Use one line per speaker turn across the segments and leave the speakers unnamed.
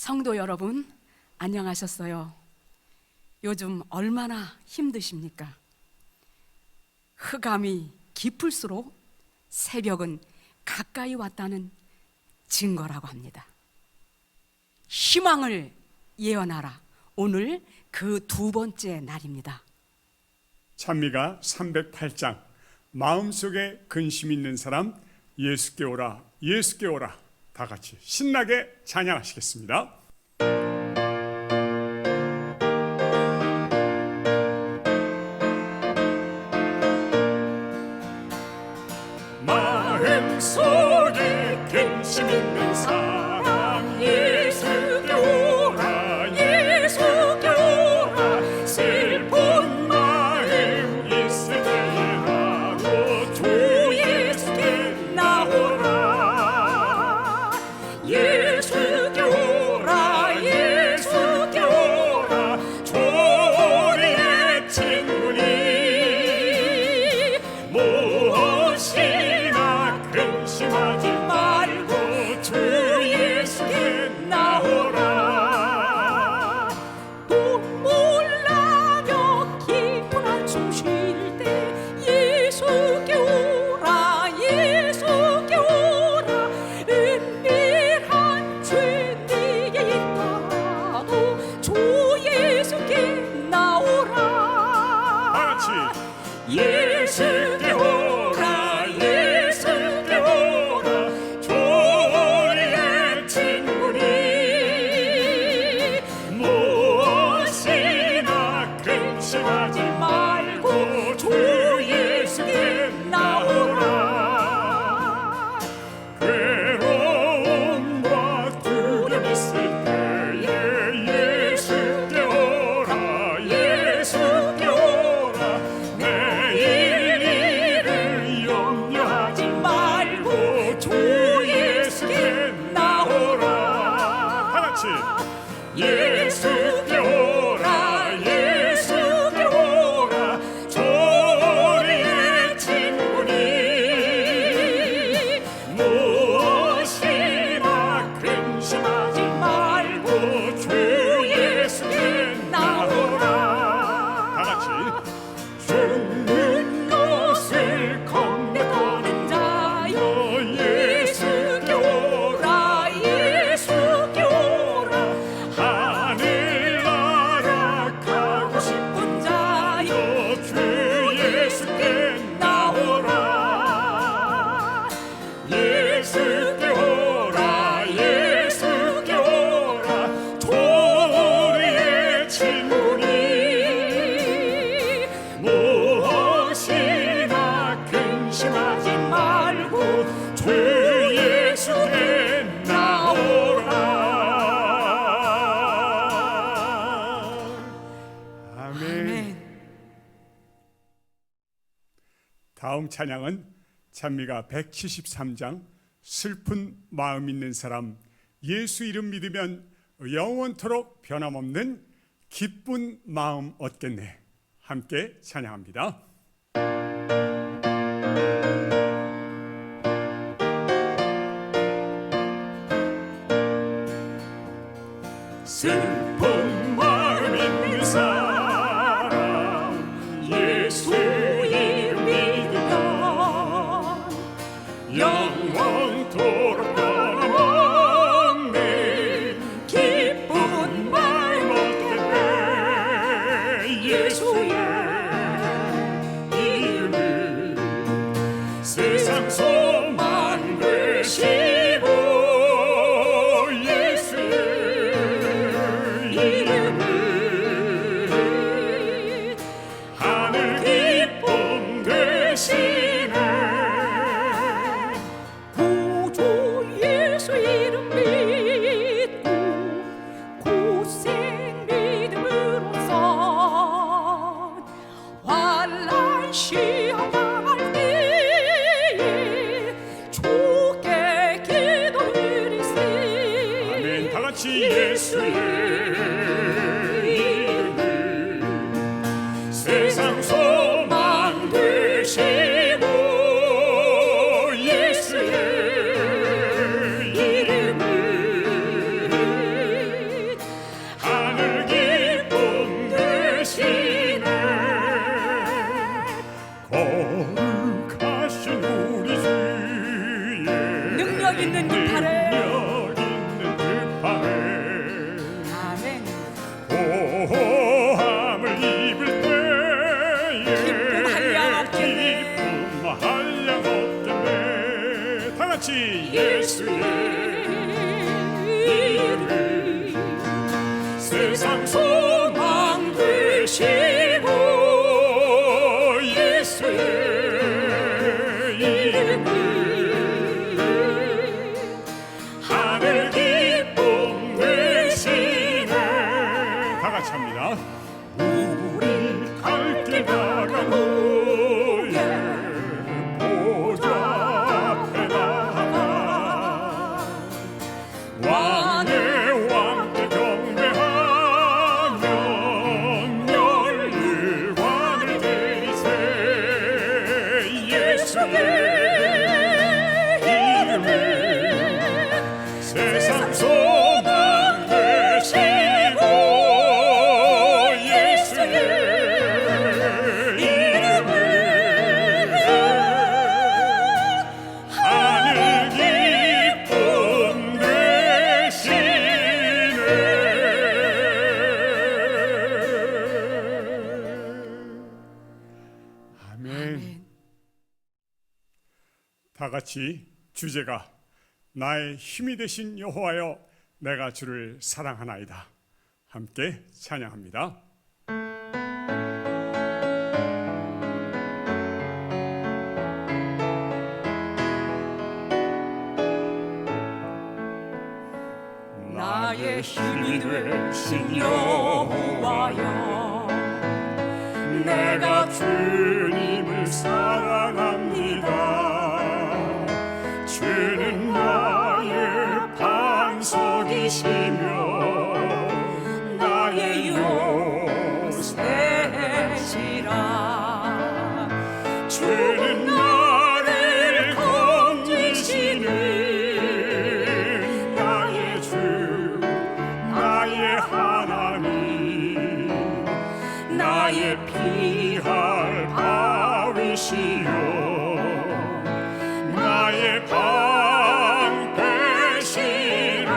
성도 여러분, 안녕하셨어요? 요즘 얼마나 힘드십니까? 흑암이 깊을수록 새벽은 가까이 왔다는 증거라고 합니다. 희망을 예언하라. 오늘 그 두 번째 날입니다.
찬미가 308장 마음속에 근심 있는 사람 예수께 오라 예수께 오라 다 같이 신나게 찬양하시겠습니다. 마음속에 근심 있는 사람 예수께 오라 예수께 오라 슬픈 마음 있을 때라도 주 예수께 나오라 예수께 오라 예수께 오라 우리의 친구니 무엇이나 근심하지 말고 주 예수께 나오라
눈물 나며 깊은 한숨 쉴 때 예수께 오라 예수께 오라 은밀한 죄 네게 있다도 주 예수께 나오라
다같이
예수께 오라 예수께 오라
우리의 친구니 무엇이나 근심하지 말고 주 예수께 나오라 괴로움과 두려움 있을 때에 예수께 오라 예수께 오라 내일 일을 염려하지 말고 주 예수께 나오라 다같이 예수께 오라 예수께 오라 우리의 친구니 무엇이나 근심하지 말고 주 예수께 나오라 다같이 죽는 것을 겁내거는 자여 예수께 오라 예수께 오라 하늘나라 가고 싶은 자여 주 예수께 나오라 예수께 오라 예수께 오라 우리의 친구니 무엇이나 근심하지 말고 주 예수께 나오라 아멘. 다음 찬양은 찬미가 173장 슬픈 마음 있는 사람 예수 이름 믿으면 영원토록 변함없는 기쁜 마음 얻겠네 함께 찬양합니다. 슬픈 마음 있는 사람 예수 이름 믿으면 영원토록 변함없는 기쁜 마음 얻겠네 예수의 이름을 세상 소망 되시고 예수의 이름을 하늘 기쁨 되시네
구주 예수 이름 믿고 고생 믿음으로써 환난 시험 당할 때에 주께 기도드리세
아멘 다같이 예수의 이름을 세상 소망 되시고 예수의 이름을 같이 예수의 이름을 세상 소망 되시고 예수의 이름을 하늘 기쁨 되시네. 다 같이 합니다. 우리 갈 길 다간 후에 보좌 앞에 나가 왕의 왕께 경배하며 멸류관을 드리세. 예수의 이름을 세상 소망 되시고 예수의 이름을 하늘 기쁨 되시네. 아멘. 다 같이 주제가 나의 힘이 되신 여호와여 내가 주를 사랑하나이다. 함께 찬양합니다.
나의 힘이 되신 여호와여
내가 주님을 사랑합니다. 주는 나의 반석이시며 나의
요새시라
주는 나를 건지시는 나의 주 나의 하나님 나의 피할 바위시여 나의 방 되시라.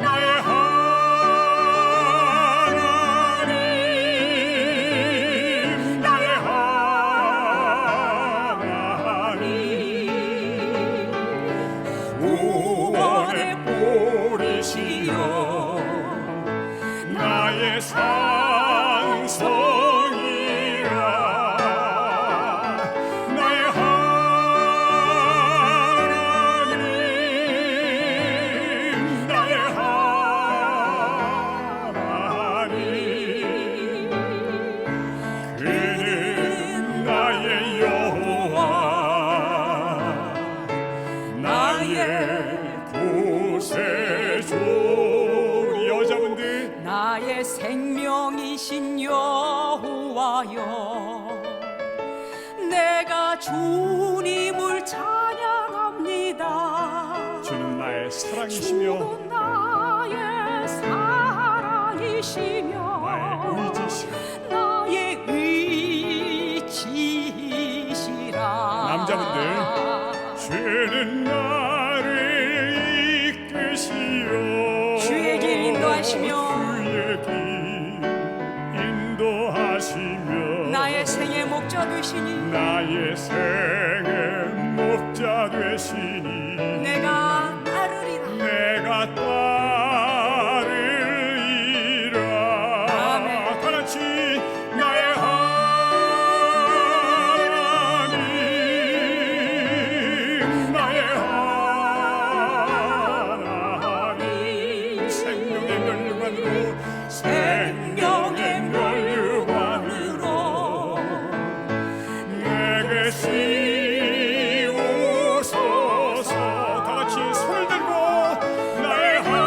나의 하나님 나의 하나님 구원의 보리시여 나의 산성이라. 나의 하나님 나의 하나님 그는 나의 여호와 나의 구세주. 우리 여자분들
나의 생명이신 여호와여 내가 주님을 찬양합니다.
주는 나의 사랑이시며
주는 나의 사랑이시며
나의 의지시며
나의 의지시라.
남자분들 주는 나를 이끄시오.
주의 길 인도하시며
주의 길 인도하시며
나의 생의 목자 되시니
나의 생의 목자 되시니
내가 따르리라.
내가 따르리라.
아멘.
다 같이 나의 하나님 나의 하나님 생명의 멸류관으로 생명의 멸류관으로 내게 씌우소서. 다 같이 손을 들고 나의 하나님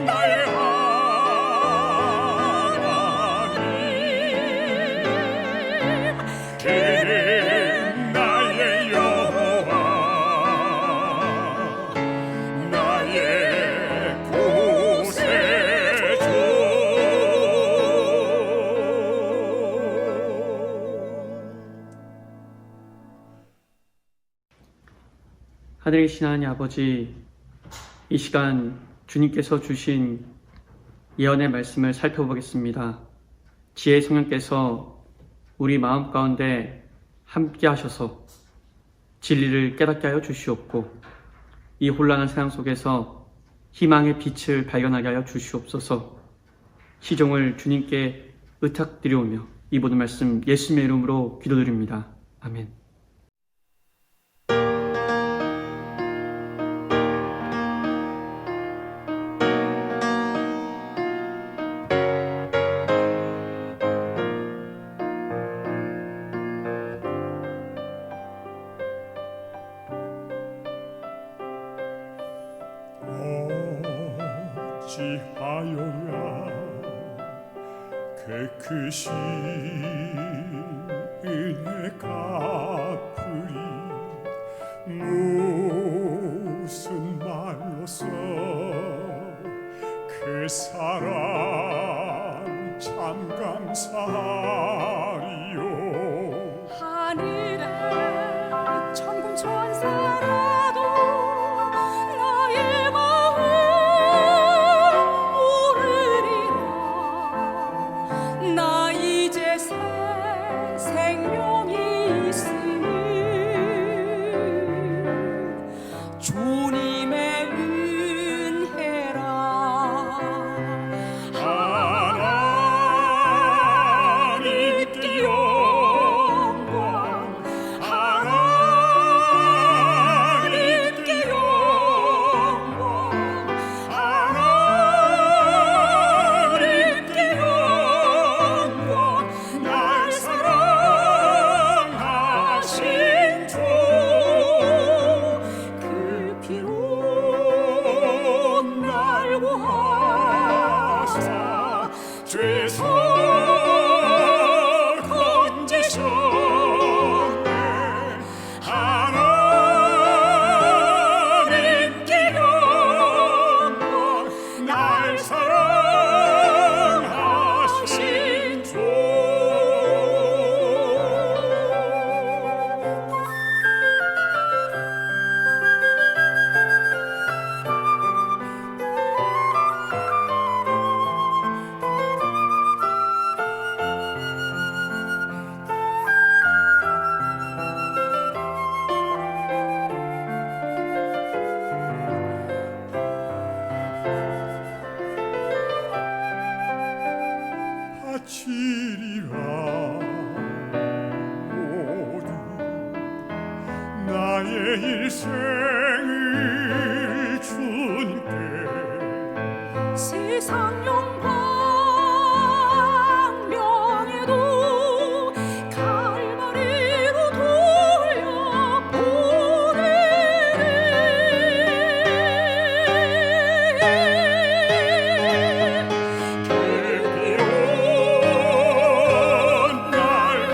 나의 하나님 그는 나의 여호와 나의 구세주.
하늘에 계신 하나님 아버지, 이 시간 주님께서 주신 예언의 말씀을 살펴보겠습니다. 지혜 성령께서 우리 마음 가운데 함께 하셔서 진리를 깨닫게 하여 주시옵고 이 혼란한 세상 속에서 희망의 빛을 발견하게 하여 주시옵소서. 시종을 주님께 의탁드리오며 이 모든 말씀 예수님의 이름으로 기도드립니다. 아멘.
어찌하여야 깨끗이 은혜 갚으리 무슨 말로써 그 사랑 참 감사하리요.
하늘에 천군 천사라도 나의 마음 모르리라. 나 이제 새 생명이 있으니 주님의 은혜라.
하나님께 영광, 하나님께 영광, 하나님께 영광. 날 사랑하신 주, 그 피로 날 구하사 죄서 건지셨네. 하나님께 영광, 날 사랑하신 주. 바치리라 모두 나의 일생을 주님께.
세상 영광 명예도 갈바리로 돌려보내리.
그 피로 날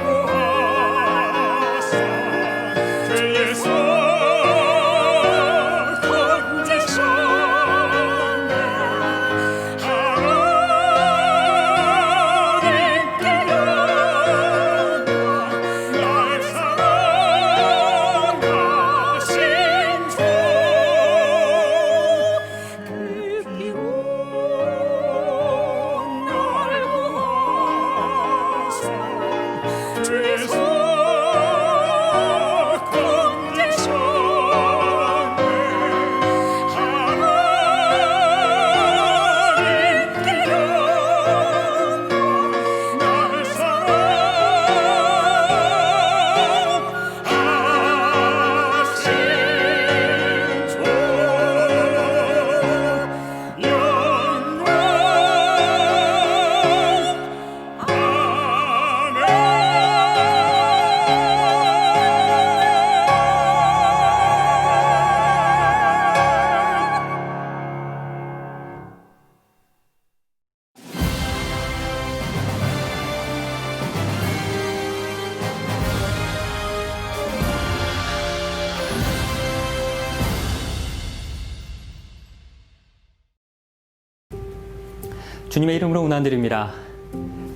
구하사 죄에서 건지셨네. 하나님께 영광, 날 사랑하신 주, 그 피로 날 구하사 죄에서 건지셨네. 하나님께 영광, 날 사랑하신 주, 영광.
주님의 이름으로 운안드립니다.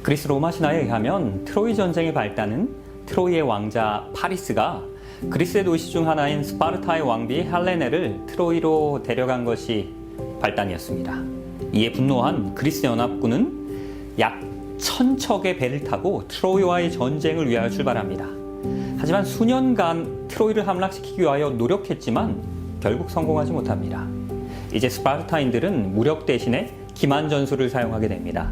그리스 로마 신화에 의하면 트로이 전쟁의 발단은 트로이의 왕자 파리스가 그리스의 도시 중 하나인 스파르타의 왕비 헬레네를 트로이로 데려간 것이 발단이었습니다. 이에 분노한 그리스 연합군은 약 천척의 배를 타고 트로이와의 전쟁을 위하여 출발합니다. 하지만 수년간 트로이를 함락시키기 위하여 노력했지만 결국 성공하지 못합니다. 이제 스파르타인들은 무력 대신에 기만 전술을 사용하게 됩니다.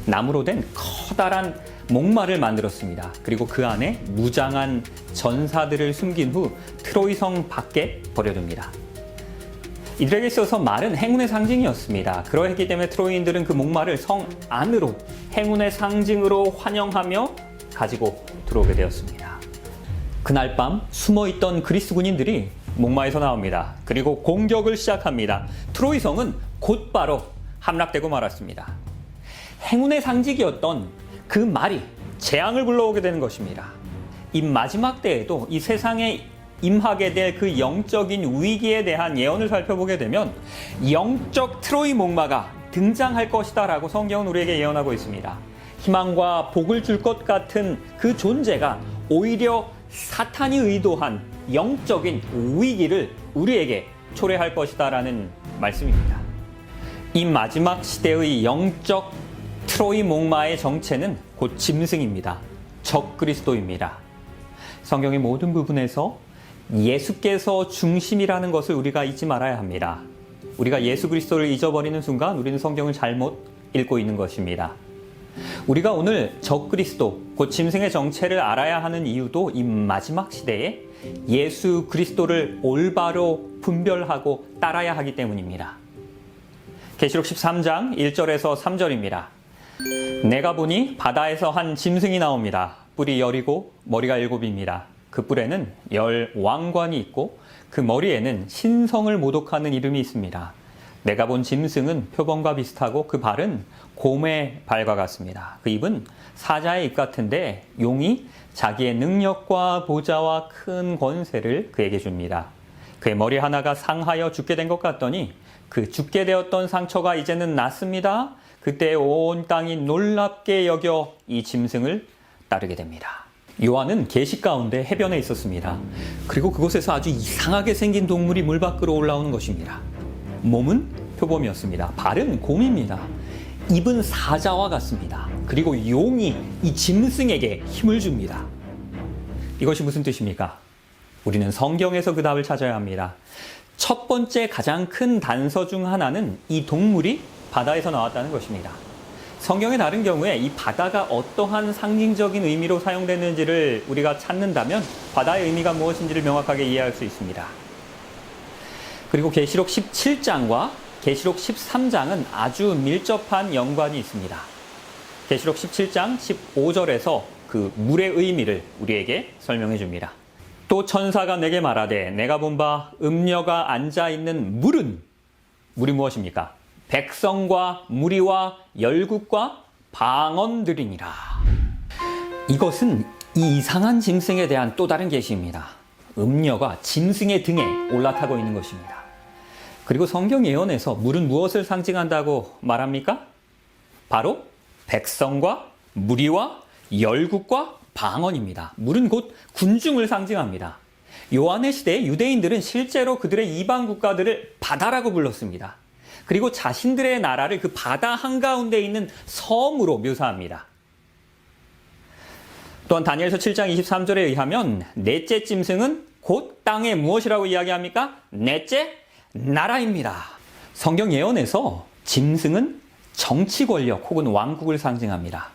나무로 된 커다란 목마를 만들었습니다. 그리고 그 안에 무장한 전사들을 숨긴 후 트로이성 밖에 버려둡니다. 이들에게 있어서 말은 행운의 상징이었습니다. 그러했기 때문에 트로이인들은 그 목마를 성 안으로 행운의 상징으로 환영하며 가지고 들어오게 되었습니다. 그날 밤 숨어있던 그리스 군인들이 목마에서 나옵니다. 그리고 공격을 시작합니다. 트로이성은 곧바로 함락되고 말았습니다. 행운의 상징이었던 그 말이 재앙을 불러오게 되는 것입니다. 이 마지막 때에도 이 세상에 임하게 될 그 영적인 위기에 대한 예언을 살펴보게 되면 영적 트로이 목마가 등장할 것이다 라고 성경은 우리에게 예언하고 있습니다. 희망과 복을 줄 것 같은 그 존재가 오히려 사탄이 의도한 영적인 위기를 우리에게 초래할 것이다 라는 말씀입니다. 이 마지막 시대의 영적 트로이 목마의 정체는 곧 짐승입니다. 적그리스도입니다. 성경의 모든 부분에서 예수께서 중심이라는 것을 우리가 잊지 말아야 합니다. 우리가 예수 그리스도를 잊어버리는 순간 우리는 성경을 잘못 읽고 있는 것입니다. 우리가 오늘 적그리스도, 곧 짐승의 정체를 알아야 하는 이유도 이 마지막 시대에 예수 그리스도를 올바로 분별하고 따라야 하기 때문입니다. 계시록 13장 1절에서 3절입니다. 내가 보니 바다에서 한 짐승이 나옵니다. 뿔이 10이고 머리가 7입니다. 그 뿔에는 10 왕관이 있고 그 머리에는 신성을 모독하는 이름이 있습니다. 내가 본 짐승은 표범과 비슷하고 그 발은 곰의 발과 같습니다. 그 입은 사자의 입 같은데 용이 자기의 능력과 보좌와 큰 권세를 그에게 줍니다. 그의 머리 하나가 상하여 죽게 된 것 같더니 그 죽게 되었던 상처가 이제는 낫습니다. 그때 온 땅이 놀랍게 여겨 이 짐승을 따르게 됩니다. 요한은 계시 가운데 해변에 있었습니다. 그리고 그곳에서 아주 이상하게 생긴 동물이 물 밖으로 올라오는 것입니다. 몸은 표범이었습니다. 발은 곰입니다. 입은 사자와 같습니다. 그리고 용이 이 짐승에게 힘을 줍니다. 이것이 무슨 뜻입니까? 우리는 성경에서 그 답을 찾아야 합니다. 첫 번째 가장 큰 단서 중 하나는 이 동물이 바다에서 나왔다는 것입니다. 성경의 다른 경우에 이 바다가 어떠한 상징적인 의미로 사용되는지를 우리가 찾는다면 바다의 의미가 무엇인지를 명확하게 이해할 수 있습니다. 그리고 계시록 17장과 계시록 13장은 아주 밀접한 연관이 있습니다. 계시록 17장 15절에서 그 물의 의미를 우리에게 설명해 줍니다. 또 천사가 내게 말하되 내가 본 바 음녀가 앉아있는 물이 무엇입니까? 백성과 무리와 열국과 방언들이니라. 이것은 이 이상한 짐승에 대한 또 다른 계시입니다. 음녀가 짐승의 등에 올라타고 있는 것입니다. 그리고 성경 예언에서 물은 무엇을 상징한다고 말합니까? 바로 백성과 무리와 열국과 방언입니다. 물은 곧 군중을 상징합니다. 요한의 시대에 유대인들은 실제로 그들의 이방 국가들을 바다라고 불렀습니다. 그리고 자신들의 나라를 그 바다 한가운데 있는 섬으로 묘사합니다. 또한 다니엘서 7장 23절에 의하면 넷째 짐승은 곧 땅에 무엇이라고 이야기합니까? 넷째 나라입니다. 성경 예언에서 짐승은 정치 권력 혹은 왕국을 상징합니다.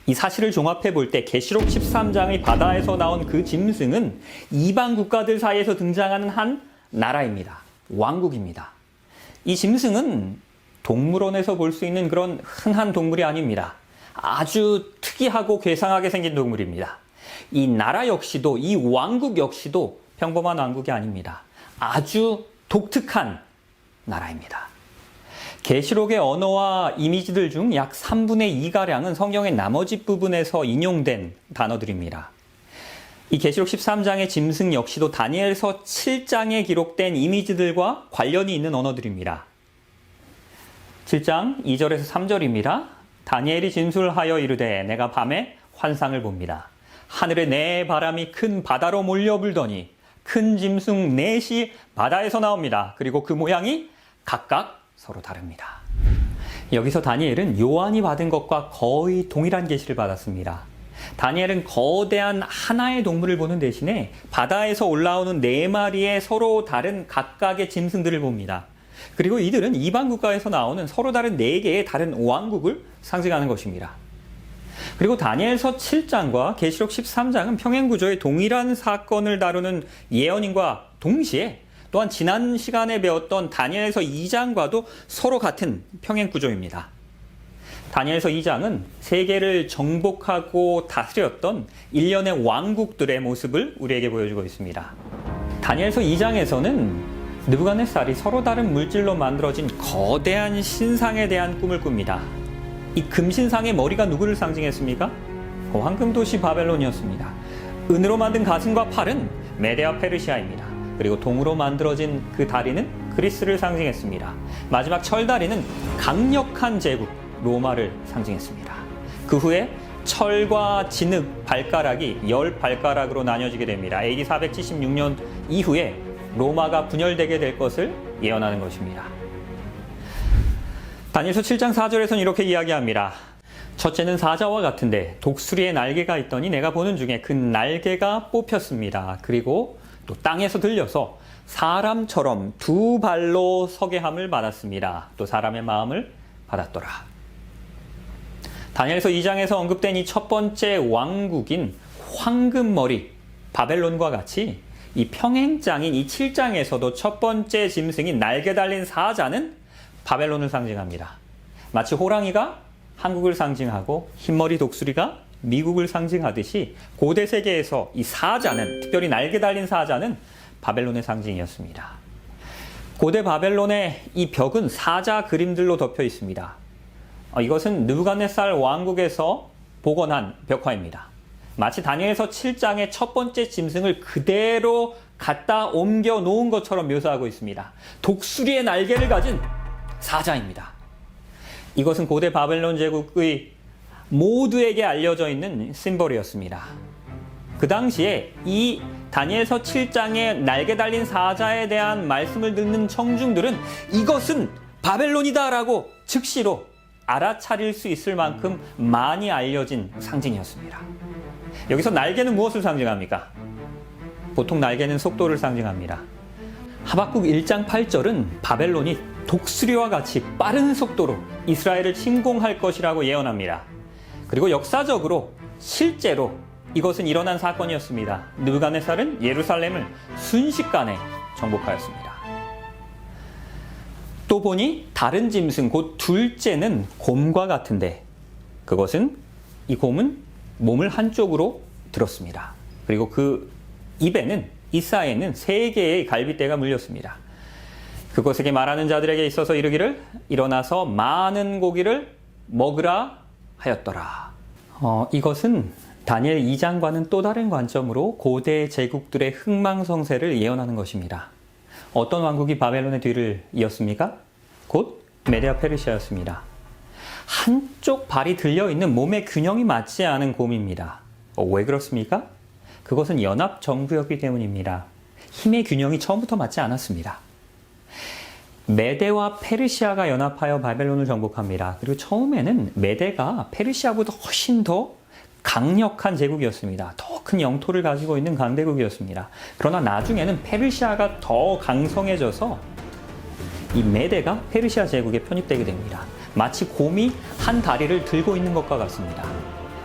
이 사실을 종합해 볼 때 계시록 13장의 바다에서 나온 그 짐승은 이방 국가들 사이에서 등장하는 한 나라입니다. 왕국입니다. 이 짐승은 동물원에서 볼 수 있는 그런 흔한 동물이 아닙니다. 아주 특이하고 괴상하게 생긴 동물입니다. 이 나라 역시도, 이 왕국 역시도 평범한 왕국이 아닙니다. 아주 독특한 나라입니다. 계시록의 언어와 이미지들 중 약 3분의 2가량은 성경의 나머지 부분에서 인용된 단어들입니다. 이 계시록 13장의 짐승 역시도 다니엘서 7장에 기록된 이미지들과 관련이 있는 언어들입니다. 7장 2절에서 3절입니다. 다니엘이 진술하여 이르되 내가 밤에 환상을 봅니다. 하늘에 네 바람이 큰 바다로 몰려 불더니 큰 짐승 넷이 바다에서 나옵니다. 그리고 그 모양이 각각 서로 다릅니다. 여기서 다니엘은 요한이 받은 것과 거의 동일한 계시를 받았습니다. 다니엘은 거대한 하나의 동물을 보는 대신에 바다에서 올라오는 4마리의 서로 다른 각각의 짐승들을 봅니다. 그리고 이들은 이방 국가에서 나오는 서로 다른 4개의 다른 왕국을 상징하는 것입니다. 그리고 다니엘서 7장과 계시록 13장은 평행구조의 동일한 사건을 다루는 예언인과 동시에 또한 지난 시간에 배웠던 다니엘서 2장과도 서로 같은 평행구조입니다. 다니엘서 2장은 세계를 정복하고 다스렸던 일련의 왕국들의 모습을 우리에게 보여주고 있습니다. 다니엘서 2장에서는 느부갓네살이 서로 다른 물질로 만들어진 거대한 신상에 대한 꿈을 꿉니다. 이 금신상의 머리가 누구를 상징했습니까? 황금도시 바벨론이었습니다. 은으로 만든 가슴과 팔은 메데와 페르시아입니다. 그리고 동으로 만들어진 그 다리는 그리스를 상징했습니다. 마지막 철다리는 강력한 제국 로마를 상징했습니다. 그 후에 철과 진흙 발가락이 10발가락으로 나뉘어지게 됩니다. AD 476년 이후에 로마가 분열되게 될 것을 예언하는 것입니다. 다니엘서 7장 4절에서는 이렇게 이야기합니다. 첫째는 사자와 같은데 독수리의 날개가 있더니 내가 보는 중에 그 날개가 뽑혔습니다. 그리고 또 땅에서 들려서 사람처럼 2발로 서게 함을 받았습니다. 또 사람의 마음을 받았더라. 다니엘서 2장에서 언급된 이 첫 번째 왕국인 황금머리 바벨론과 같이 이 평행장인 이 7장에서도 첫 번째 짐승인 날개 달린 사자는 바벨론을 상징합니다. 마치 호랑이가 한국을 상징하고 흰머리 독수리가 미국을 상징하듯이 고대 세계에서 이 사자는, 특별히 날개 달린 사자는 바벨론의 상징이었습니다. 고대 바벨론의 이 벽은 사자 그림들로 덮여 있습니다. 이것은 느부갓네살 왕국에서 복원한 벽화입니다. 마치 다니엘서 7장의 첫 번째 짐승을 그대로 갖다 옮겨 놓은 것처럼 묘사하고 있습니다. 독수리의 날개를 가진 사자입니다. 이것은 고대 바벨론 제국의 모두에게 알려져 있는 심볼이었습니다. 그 당시에 이 다니엘서 7장의 날개 달린 사자에 대한 말씀을 듣는 청중들은 이것은 바벨론이다라고 즉시로 알아차릴 수 있을 만큼 많이 알려진 상징이었습니다. 여기서 날개는 무엇을 상징합니까? 보통 날개는 속도를 상징합니다. 하박국 1장 8절은 바벨론이 독수리와 같이 빠른 속도로 이스라엘을 침공할 것이라고 예언합니다. 그리고 역사적으로 실제로 이것은 일어난 사건이었습니다. 느부갓네살은 예루살렘을 순식간에 정복하였습니다. 또 보니 다른 짐승 곧 둘째는 곰과 같은데 그것은 이 곰은 몸을 한쪽으로 들었습니다. 그리고 그 입에는 이사에는 3개의 갈빗대가 물렸습니다. 그것에게 말하는 자들에게 있어서 이르기를 일어나서 많은 고기를 먹으라 하였더라. 이것은 다니엘 2장과는 또 다른 관점으로 고대 제국들의 흥망성쇠를 예언하는 것입니다. 어떤 왕국이 바벨론의 뒤를 이었습니까? 곧 메데와 페르시아였습니다. 한쪽 발이 들려있는 몸의 균형이 맞지 않은 곰입니다. 왜 그렇습니까? 그것은 연합정부였기 때문입니다. 힘의 균형이 처음부터 맞지 않았습니다. 메데와 페르시아가 연합하여 바벨론을 정복합니다. 그리고 처음에는 메데가 페르시아보다 훨씬 더 강력한 제국이었습니다. 더 큰 영토를 가지고 있는 강대국이었습니다. 그러나 나중에는 페르시아가 더 강성해져서 이 메데가 페르시아 제국에 편입되게 됩니다. 마치 곰이 한 다리를 들고 있는 것과 같습니다.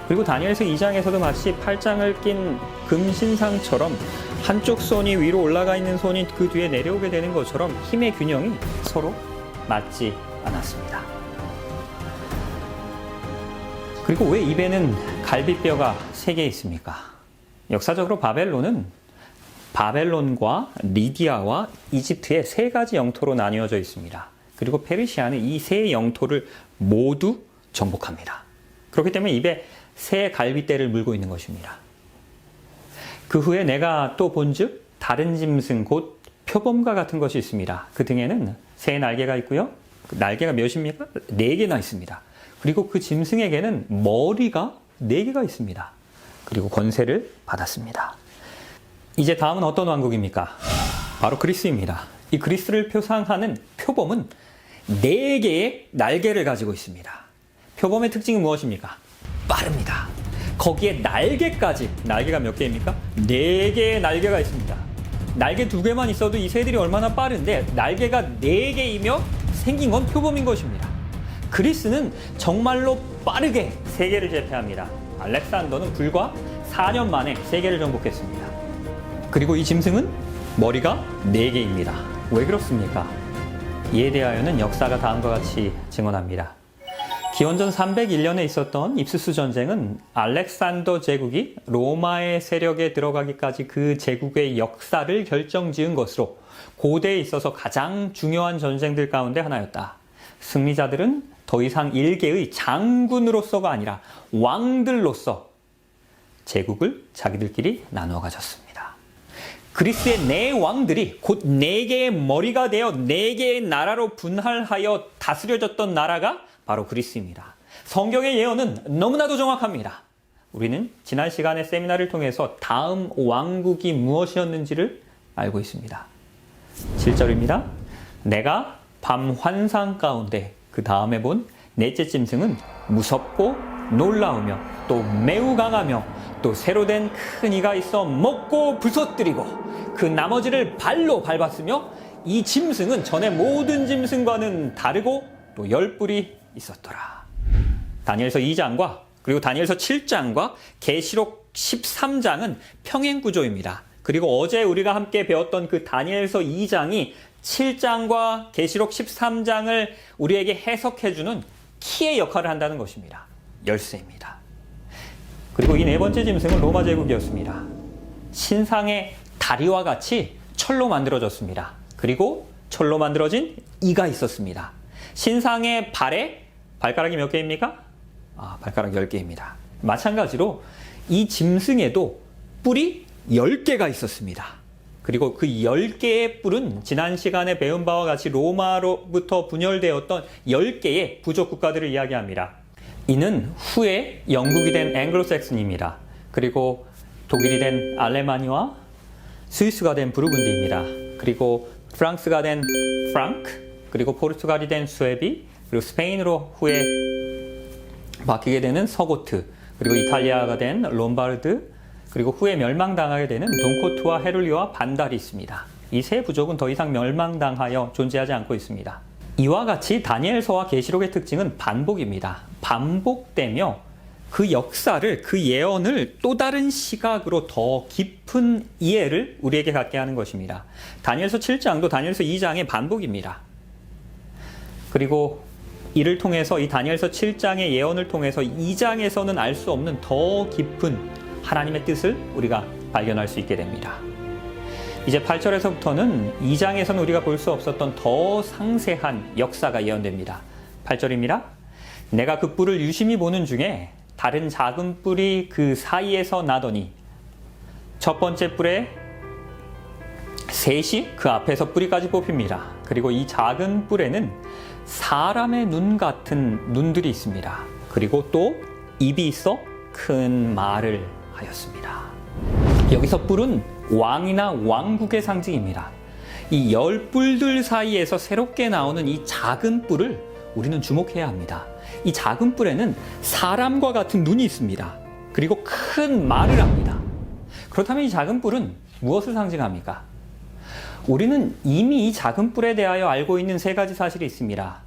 그리고 다니엘서 2장에서도 마치 8장을 낀 금신상처럼 한쪽 손이 위로 올라가 있는 손이 그 뒤에 내려오게 되는 것처럼 힘의 균형이 서로 맞지 않았습니다. 그리고 왜 입에는 갈빗뼈가 3개 있습니까? 역사적으로 바벨론은 바벨론과 리디아와 이집트의 3가지 영토로 나뉘어져 있습니다. 그리고 페르시아는 이 3 영토를 모두 정복합니다. 그렇기 때문에 입에 3 갈빗대를 물고 있는 것입니다. 그 후에 내가 또 본즉 다른 짐승 곧 표범과 같은 것이 있습니다. 그 등에는 3 날개가 있고요. 그 날개가 몇입니까? 4개나 있습니다. 그리고 그 짐승에게는 머리가 4개가 있습니다. 그리고 권세를 받았습니다. 이제 다음은 어떤 왕국입니까? 바로 그리스입니다. 이 그리스를 표상하는 표범은 4개의 날개를 가지고 있습니다. 표범의 특징은 무엇입니까? 빠릅니다. 거기에 날개까지, 날개가 몇 개입니까? 4개의 날개가 있습니다. 날개 2개만 있어도 이 새들이 얼마나 빠른데 날개가 4개이며 생긴 건 표범인 것입니다. 그리스는 정말로 빠르게 세계를 제패합니다. 알렉산더는 불과 4년 만에 세계를 정복했습니다. 그리고 이 짐승은 머리가 4개입니다. 왜 그렇습니까? 이에 대하여는 역사가 다음과 같이 증언합니다. 기원전 301년에 있었던 입수스 전쟁은 알렉산더 제국이 로마의 세력에 들어가기까지 그 제국의 역사를 결정지은 것으로 고대에 있어서 가장 중요한 전쟁들 가운데 하나였다. 승리자들은 더 이상 일개의 장군으로서가 아니라 왕들로서 제국을 자기들끼리 나누어 가졌습니다. 그리스의 4왕들이 곧 4개의 머리가 되어 4개의 나라로 분할하여 다스려졌던 나라가 바로 그리스입니다. 성경의 예언은 너무나도 정확합니다. 우리는 지난 시간에 세미나를 통해서 다음 왕국이 무엇이었는지를 알고 있습니다. 7절입니다. 내가 밤 환상 가운데 그 다음에 본 넷째 짐승은 무섭고 놀라우며 또 매우 강하며 또 새로 된 큰 이가 있어 먹고 부서뜨리고 그 나머지를 발로 밟았으며 이 짐승은 전에 모든 짐승과는 다르고 또 10뿔이 있었더라. 다니엘서 2장과 그리고 다니엘서 7장과 계시록 13장은 평행 구조입니다. 그리고 어제 우리가 함께 배웠던 그 다니엘서 2장이 7장과 계시록 13장을 우리에게 해석해주는 키의 역할을 한다는 것입니다. 열쇠입니다. 그리고 이 4번째 짐승은 로마 제국이었습니다. 신상의 다리와 같이 철로 만들어졌습니다. 그리고 철로 만들어진 이가 있었습니다. 신상의 발에 발가락이 몇 개입니까? 발가락 10개입니다. 마찬가지로 이 짐승에도 뿔이 10개가 있었습니다. 그리고 그 10개의 뿔은 지난 시간에 배운 바와 같이 로마로부터 분열되었던 10개의 부족 국가들을 이야기합니다. 이는 후에 영국이 된 앵글로색슨입니다. 그리고 독일이 된 알레마니와 스위스가 된 부르근디입니다. 그리고 프랑스가 된 프랑크, 그리고 포르투갈이 된 수에비, 그리고 스페인으로 후에 바뀌게 되는 서고트, 그리고 이탈리아가 된 롬바르드, 그리고 후에 멸망당하게 되는 돈코트와 헤룰리와 반달이 있습니다. 이 세 부족은 더 이상 멸망당하여 존재하지 않고 있습니다. 이와 같이 다니엘서와 계시록의 특징은 반복입니다. 반복되며 그 역사를, 그 예언을 또 다른 시각으로 더 깊은 이해를 우리에게 갖게 하는 것입니다. 다니엘서 7장도 다니엘서 2장의 반복입니다. 그리고 이를 통해서 이 다니엘서 7장의 예언을 통해서 2장에서는 알 수 없는 더 깊은 하나님의 뜻을 우리가 발견할 수 있게 됩니다. 이제 8절에서부터는 2장에서는 우리가 볼 수 없었던 더 상세한 역사가 예언됩니다. 8절입니다. 내가 그 뿔을 유심히 보는 중에 다른 작은 뿔이 그 사이에서 나더니 첫 번째 뿔에 셋이 그 앞에서 뿌리까지 뽑힙니다. 그리고 이 작은 뿔에는 사람의 눈 같은 눈들이 있습니다. 그리고 또 입이 있어 큰 말을 하였습니다. 여기서 뿔은 왕이나 왕국의 상징입니다. 이 10뿔들 사이에서 새롭게 나오는 이 작은 뿔을 우리는 주목해야 합니다. 이 작은 뿔에는 사람과 같은 눈이 있습니다. 그리고 큰 말을 합니다. 그렇다면 이 작은 뿔은 무엇을 상징합니까? 우리는 이미 이 작은 뿔에 대하여 알고 있는 3가지 사실이 있습니다.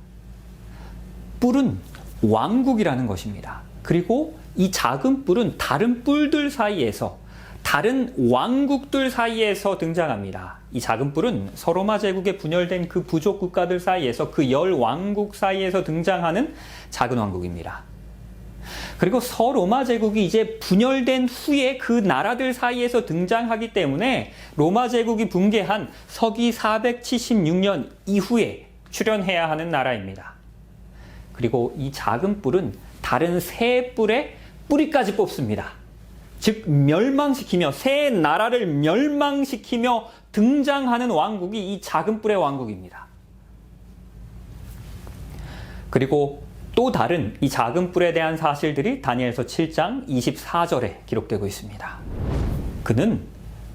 뿔은 왕국이라는 것입니다. 그리고 이 작은 뿔은 다른 뿔들 사이에서, 다른 왕국들 사이에서 등장합니다. 이 작은 뿔은 서로마 제국에 분열된 그 부족 국가들 사이에서, 그 10왕국 사이에서 등장하는 작은 왕국입니다. 그리고 서로마 제국이 이제 분열된 후에 그 나라들 사이에서 등장하기 때문에 로마 제국이 붕괴한 서기 476년 이후에 출현해야 하는 나라입니다. 그리고 이 작은 뿔은 다른 새 뿔의 뿌리까지 뽑습니다. 즉 멸망시키며, 새 나라를 멸망시키며 등장하는 왕국이 이 작은 뿔의 왕국입니다. 그리고 또 다른 이 작은 뿔에 대한 사실들이 다니엘서 7장 24절에 기록되고 있습니다. 그는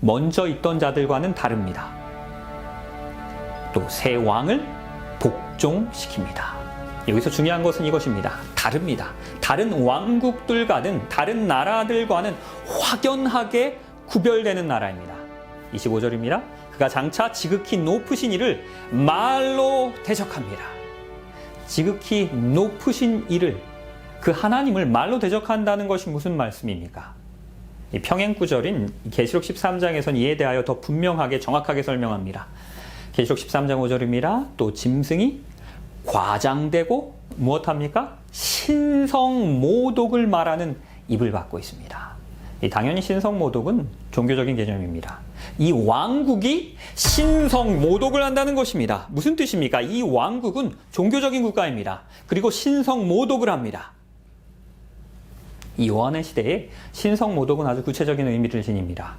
먼저 있던 자들과는 다릅니다. 또 새 왕을 복종시킵니다. 여기서 중요한 것은 이것입니다. 다릅니다. 다른 왕국들과는, 다른 나라들과는 확연하게 구별되는 나라입니다. 25절입니다. 그가 장차 지극히 높으신 이를 말로 대적합니다. 지극히 높으신 이를, 그 하나님을 말로 대적한다는 것이 무슨 말씀입니까? 이 평행구절인 계시록 13장에서는 이에 대하여 더 분명하게 정확하게 설명합니다. 계시록 13장 5절입니다. 또 짐승이 과장되고 무엇합니까? 신성모독을 말하는 입을 받고 있습니다. 당연히 신성모독은 종교적인 개념입니다. 이 왕국이 신성모독을 한다는 것입니다. 무슨 뜻입니까? 이 왕국은 종교적인 국가입니다. 그리고 신성모독을 합니다. 이 요한의 시대에 신성모독은 아주 구체적인 의미를 지닙니다.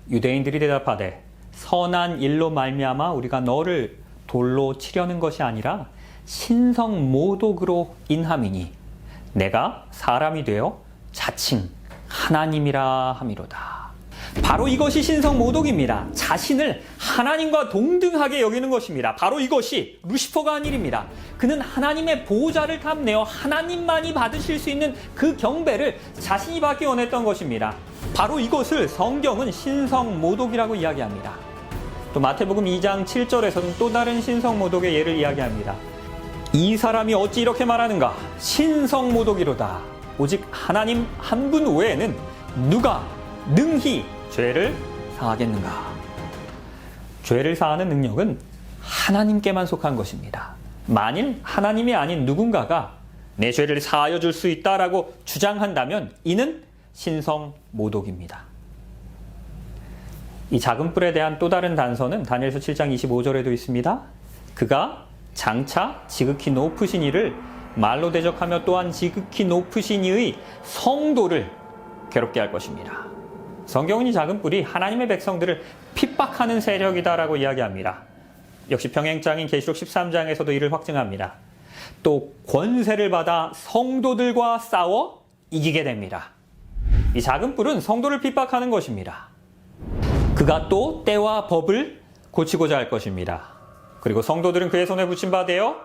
유대인들이 대답하되 선한 일로 말미암아 우리가 너를 돌로 치려는 것이 아니라 신성모독으로 인함이니 내가 사람이 되어 자칭 하나님이라 함이로다. 바로 이것이 신성모독입니다. 자신을 하나님과 동등하게 여기는 것입니다. 바로 이것이 루시퍼가 한 일입니다. 그는 하나님의 보호자를 탐내어 하나님만이 받으실 수 있는 그 경배를 자신이 받기 원했던 것입니다. 바로 이것을 성경은 신성모독이라고 이야기합니다. 또 마태복음 2장 7절에서는 또 다른 신성모독의 예를 이야기합니다. 이 사람이 어찌 이렇게 말하는가? 신성모독이로다. 오직 하나님 한 분 외에는 누가 능히 죄를 사하겠는가? 죄를 사하는 능력은 하나님께만 속한 것입니다. 만일 하나님이 아닌 누군가가 내 죄를 사하여 줄 수 있다라고 주장한다면 이는 신성모독입니다. 이 작은 뿔에 대한 또 다른 단서는 다니엘서 7장 25절에도 있습니다. 그가 장차 지극히 높으신 이를 말로 대적하며 또한 지극히 높으신 이의 성도를 괴롭게 할 것입니다. 성경은 이 작은 뿔이 하나님의 백성들을 핍박하는 세력이다라고 이야기합니다. 역시 평행장인 계시록 13장에서도 이를 확증합니다. 또 권세를 받아 성도들과 싸워 이기게 됩니다. 이 작은 뿔은 성도를 핍박하는 것입니다. 그가 또 때와 법을 고치고자 할 것입니다. 그리고 성도들은 그의 손에 붙임 바 되어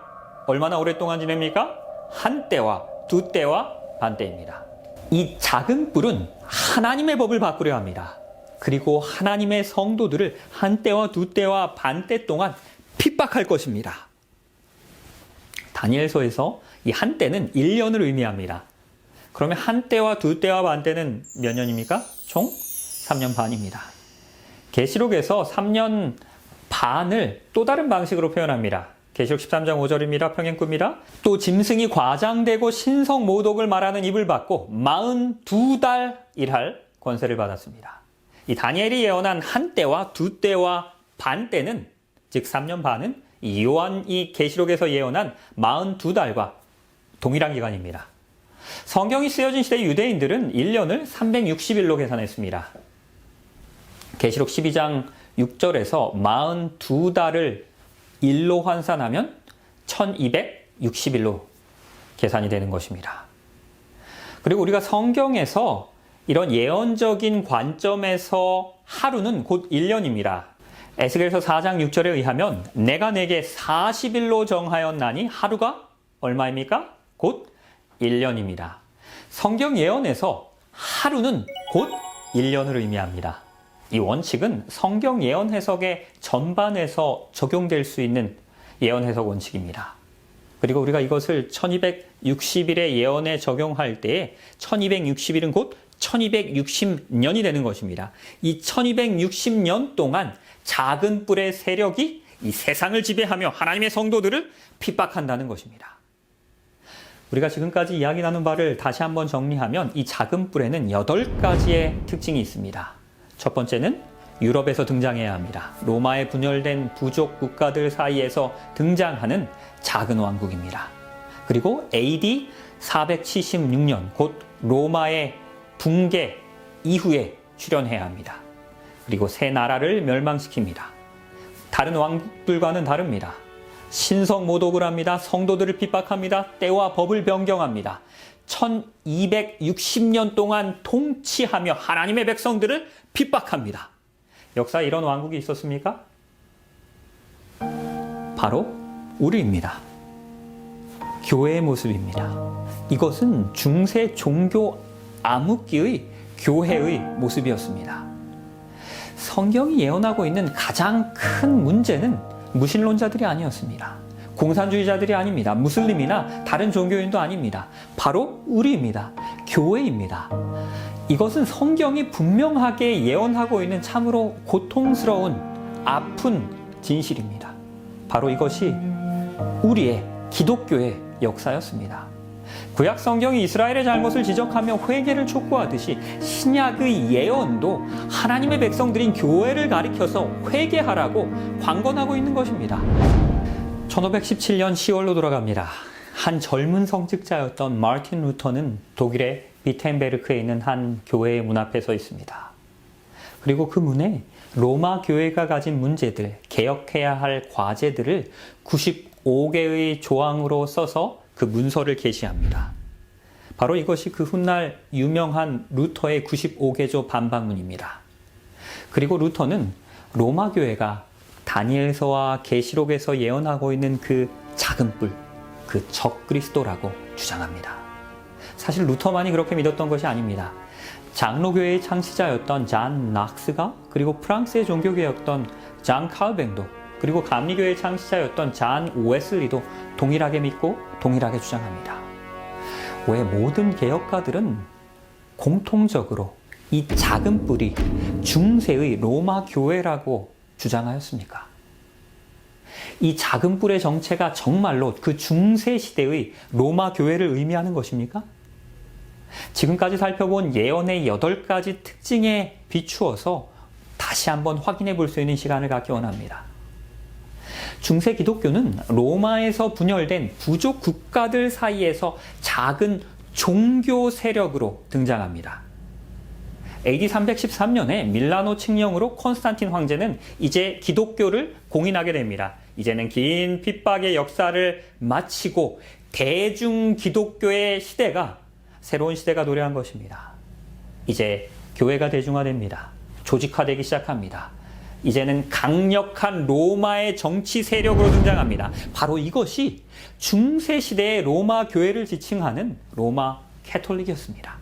얼마나 오랫동안 지냅니까? 한 때와 두 때와 반 때입니다. 이 작은 뿔은 하나님의 법을 바꾸려 합니다. 그리고 하나님의 성도들을 한 때와 두 때와 반 때 동안 핍박할 것입니다. 다니엘서에서 이 한 때는 1년을 의미합니다. 그러면 한 때와 두 때와 반 때는 몇 년입니까? 총 3년 반입니다. 계시록에서 3년 반을 또 다른 방식으로 표현합니다. 계시록 13장 5절입니다. 평행구입니다. 또 짐승이 과장되고 신성모독을 말하는 입을 받고 42달 일할 권세를 받았습니다. 이 다니엘이 예언한 한 때와 두 때와 반 때는, 즉 3년 반은 이 요한이 계시록에서 예언한 42달과 동일한 기간입니다. 성경이 쓰여진 시대 유대인들은 1년을 360일로 계산했습니다. 계시록 12장 6절에서 42달을 일로 환산하면 1260일로 계산이 되는 것입니다. 그리고 우리가 성경에서 이런 예언적인 관점에서 하루는 곧 1년입니다. 에스겔서 4장 6절에 의하면 내가 내게 40일로 정하였나니 하루가 얼마입니까? 곧 1년입니다. 성경 예언에서 하루는 곧 1년을 의미합니다. 이 원칙은 성경 예언 해석의 전반에서 적용될 수 있는 예언 해석 원칙입니다. 그리고 우리가 이것을 1260일의 예언에 적용할 때에 1260일은 곧 1260년이 되는 것입니다. 이 1260년 동안 작은 뿔의 세력이 이 세상을 지배하며 하나님의 성도들을 핍박한다는 것입니다. 우리가 지금까지 이야기 나눈 바를 다시 한번 정리하면 이 작은 뿔에는 8가지의 특징이 있습니다. 첫 번째는 유럽에서 등장해야 합니다. 로마에 분열된 부족 국가들 사이에서 등장하는 작은 왕국입니다. 그리고 AD 476년 곧 로마의 붕괴 이후에 출현해야 합니다. 그리고 새 나라를 멸망시킵니다. 다른 왕국들과는 다릅니다. 신성모독을 합니다. 성도들을 핍박합니다. 때와 법을 변경합니다. 1260년 동안 통치하며 하나님의 백성들을 핍박합니다. 역사에 이런 왕국이 있었습니까? 바로 우리입니다. 교회의 모습입니다. 이것은 중세 종교 암흑기의 교회의 모습이었습니다. 성경이 예언하고 있는 가장 큰 문제는 무신론자들이 아니었습니다. 공산주의자들이 아닙니다. 무슬림이나 다른 종교인도 아닙니다. 바로 우리입니다. 교회입니다. 이것은 성경이 분명하게 예언하고 있는 참으로 고통스러운 아픈 진실입니다. 바로 이것이 우리의 기독교의 역사였습니다. 구약 성경이 이스라엘의 잘못을 지적하며 회개를 촉구하듯이 신약의 예언도 하나님의 백성들인 교회를 가리켜서 회개하라고 관건하고 있는 것입니다. 1517년 10월로 돌아갑니다. 한 젊은 성직자였던 마르틴 루터는 독일의 비텐베르크에 있는 한 교회의 문 앞에 서 있습니다. 그리고 그 문에 로마 교회가 가진 문제들, 개혁해야 할 과제들을 95개의 조항으로 써서 그 문서를 게시합니다. 바로 이것이 그 훗날 유명한 루터의 95개조 반박문입니다. 그리고 루터는 로마 교회가 다니엘서와 계시록에서 예언하고 있는 그 작은 뿔, 그 적그리스도라고 주장합니다. 사실 루터만이 그렇게 믿었던 것이 아닙니다. 장로교회의 창시자였던 잔 낙스가, 그리고 프랑스의 종교개혁던 장 칼뱅도, 그리고 감리교회의 창시자였던 잔 웨슬리도 동일하게 믿고 동일하게 주장합니다. 왜 모든 개혁가들은 공통적으로 이 작은 뿔이 중세의 로마 교회라고 주장하였습니까? 이 작은 뿔의 정체가 정말로 그 중세 시대의 로마 교회를 의미하는 것입니까? 지금까지 살펴본 예언의 8가지 특징에 비추어서 다시 한번 확인해 볼 수 있는 시간을 갖기 원합니다. 중세 기독교는 로마에서 분열된 부족 국가들 사이에서 작은 종교 세력으로 등장합니다. AD 313년에 밀라노 칙령으로 콘스탄틴 황제는 이제 기독교를 공인하게 됩니다. 이제는 긴 핍박의 역사를 마치고 대중 기독교의 시대가, 새로운 시대가 도래한 것입니다. 이제 교회가 대중화됩니다. 조직화되기 시작합니다. 이제는 강력한 로마의 정치 세력으로 등장합니다. 바로 이것이 중세 시대의 로마 교회를 지칭하는 로마 캐톨릭이었습니다.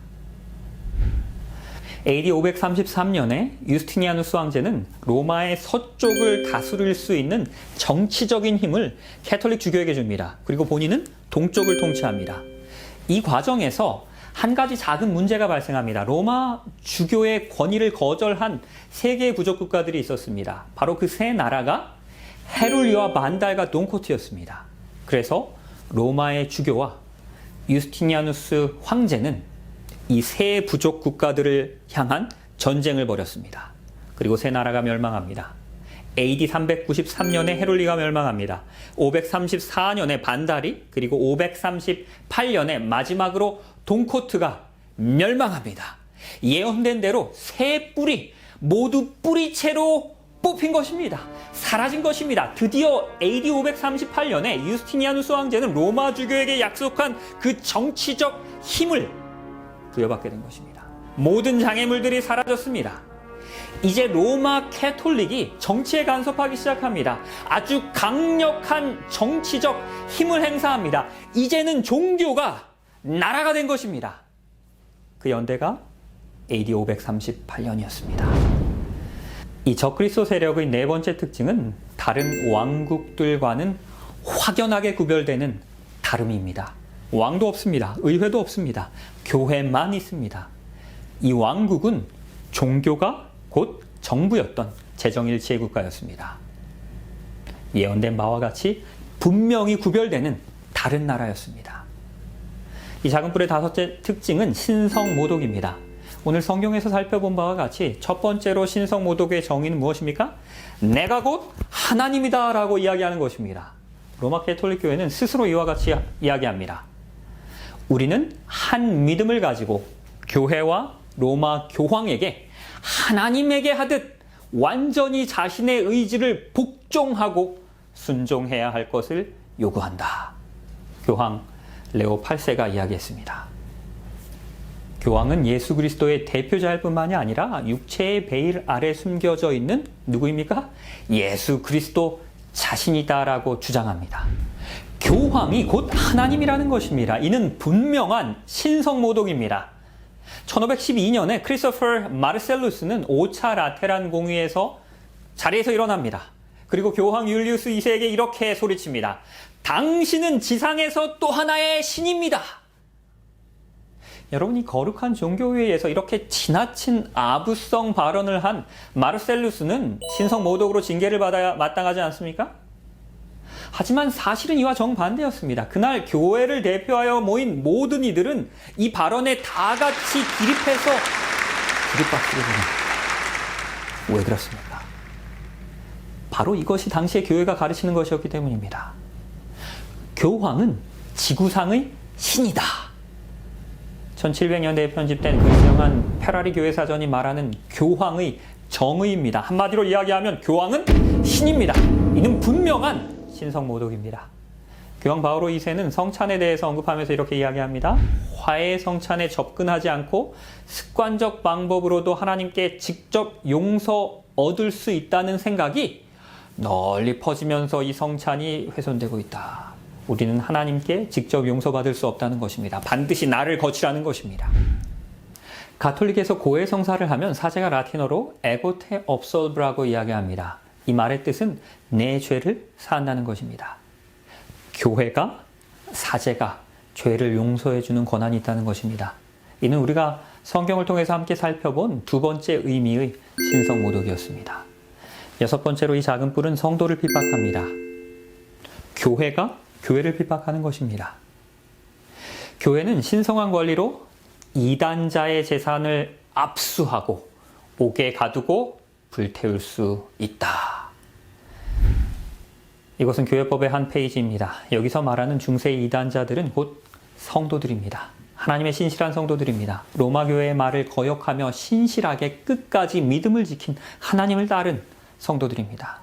AD 533년에 유스티니아누스 황제는 로마의 서쪽을 다스릴 수 있는 정치적인 힘을 캐톨릭 주교에게 줍니다. 그리고 본인은 동쪽을 통치합니다. 이 과정에서 한 가지 작은 문제가 발생합니다. 로마 주교의 권위를 거절한 3개의 부족 국가들이 있었습니다. 바로 그 세 나라가 헤룰리와 만달과 돈코트였습니다. 그래서 로마의 주교와 유스티니아누스 황제는 이 세 부족 국가들을 향한 전쟁을 벌였습니다. 그리고 세 나라가 멸망합니다. AD 393년에 헤룰리가 멸망합니다. 534년에 반달이, 그리고 538년에 마지막으로 돈코트가 멸망합니다. 예언된 대로 세 뿔이 모두 뿌리채로 뽑힌 것입니다. 사라진 것입니다. 드디어 AD 538년에 유스티니아누스 황제는 로마 주교에게 약속한 그 정치적 힘을 부여받게 된 것입니다. 모든 장애물들이 사라졌습니다. 이제 로마 캐톨릭이 정치에 간섭하기 시작합니다. 아주 강력한 정치적 힘을 행사합니다. 이제는 종교가 나라가 된 것입니다. 그 연대가 AD 538년이었습니다. 이 적그리스도 세력의 4번째 특징은 다른 왕국들과는 확연하게 구별되는 다름입니다. 왕도 없습니다. 의회도 없습니다. 교회만 있습니다. 이 왕국은 종교가 곧 정부였던 재정일치의 국가였습니다. 예언된 바와 같이 분명히 구별되는 다른 나라였습니다. 이 작은 뿔의 5째 특징은 신성모독입니다. 오늘 성경에서 살펴본 바와 같이 첫 번째로 신성모독의 정의는 무엇입니까? 내가 곧 하나님이다 라고 이야기하는 것입니다. 로마 캐톨릭 교회는 스스로 이와 같이 이야기합니다. 우리는 한 믿음을 가지고 교회와 로마 교황에게 하나님에게 하듯 완전히 자신의 의지를 복종하고 순종해야 할 것을 요구한다. 교황 레오 8세가 이야기했습니다. 교황은 예수 그리스도의 대표자일 뿐만이 아니라 육체의 베일 아래 숨겨져 있는 누구입니까? 예수 그리스도 자신이다라고 주장합니다. 교황이 곧 하나님이라는 것입니다. 이는 분명한 신성모독입니다. 1512년에 크리스토퍼 마르셀루스는 5차 라테란 공의에서 자리에서 일어납니다. 그리고 교황 율리우스 2세에게 이렇게 소리칩니다. 당신은 지상에서 또 하나의 신입니다. 여러분, 이 거룩한 종교회의에서 이렇게 지나친 아부성 발언을 한 마르셀루스는 신성모독으로 징계를 받아야 마땅하지 않습니까? 하지만 사실은 이와 정반대였습니다. 그날 교회를 대표하여 모인 모든 이들은 이 발언에 다 같이 기립해서 기립박수를 부릅니다. 왜 그렇습니까? 바로 이것이 당시의 교회가 가르치는 것이었기 때문입니다. 교황은 지구상의 신이다. 1700년대에 편집된 그 유명한 페라리 교회 사전이 말하는 교황의 정의입니다. 한마디로 이야기하면 교황은 신입니다. 이는 분명한 신성모독입니다. 교황 바오로 2세는 성찬에 대해서 언급하면서 이렇게 이야기합니다. 화해 성찬에 접근하지 않고 습관적 방법으로도 하나님께 직접 용서 얻을 수 있다는 생각이 널리 퍼지면서 이 성찬이 훼손되고 있다. 우리는 하나님께 직접 용서받을 수 없다는 것입니다. 반드시 나를 거치라는 것입니다. 가톨릭에서 고해 성사를 하면 사제가 라틴어로 에고테 업솔브라고 이야기합니다. 이 말의 뜻은 내 죄를 사한다는 것입니다. 교회가, 사제가 죄를 용서해 주는 권한이 있다는 것입니다. 이는 우리가 성경을 통해서 함께 살펴본 두 번째 의미의 신성모독이었습니다. 여섯 번째로 이 작은 뿔은 성도를 핍박합니다. 교회가 교회를 핍박하는 것입니다. 교회는 신성한 권리로 이단자의 재산을 압수하고 옥에 가두고 불태울 수 있다. 이것은 교회법의 한 페이지입니다. 여기서 말하는 중세 이단자들은 곧 성도들입니다. 하나님의 신실한 성도들입니다. 로마 교회의 말을 거역하며 신실하게 끝까지 믿음을 지킨 하나님을 따른 성도들입니다.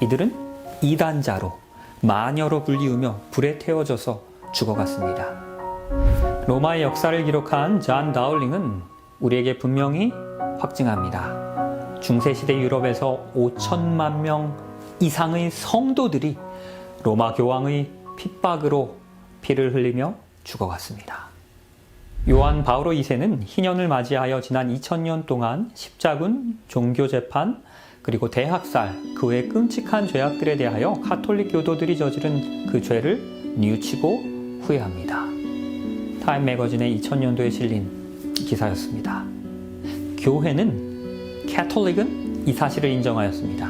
이들은 이단자로 마녀로 불리우며 불에 태워져서 죽어갔습니다. 로마의 역사를 기록한 잔 다울링은 우리에게 분명히 확증합니다. 중세시대 유럽에서 5천만 명 이상의 성도들이 로마 교황의 핍박으로 피를 흘리며 죽어갔습니다. 요한 바오로 2세는 희년을 맞이하여 지난 2000년 동안 십자군, 종교재판, 그리고 대학살, 그 외 끔찍한 죄악들에 대하여 가톨릭 교도들이 저지른 그 죄를 뉘우치고 후회합니다. 타임 매거진의 2000년도에 실린 기사였습니다. 교회는, 캐톨릭은 이 사실을 인정하였습니다.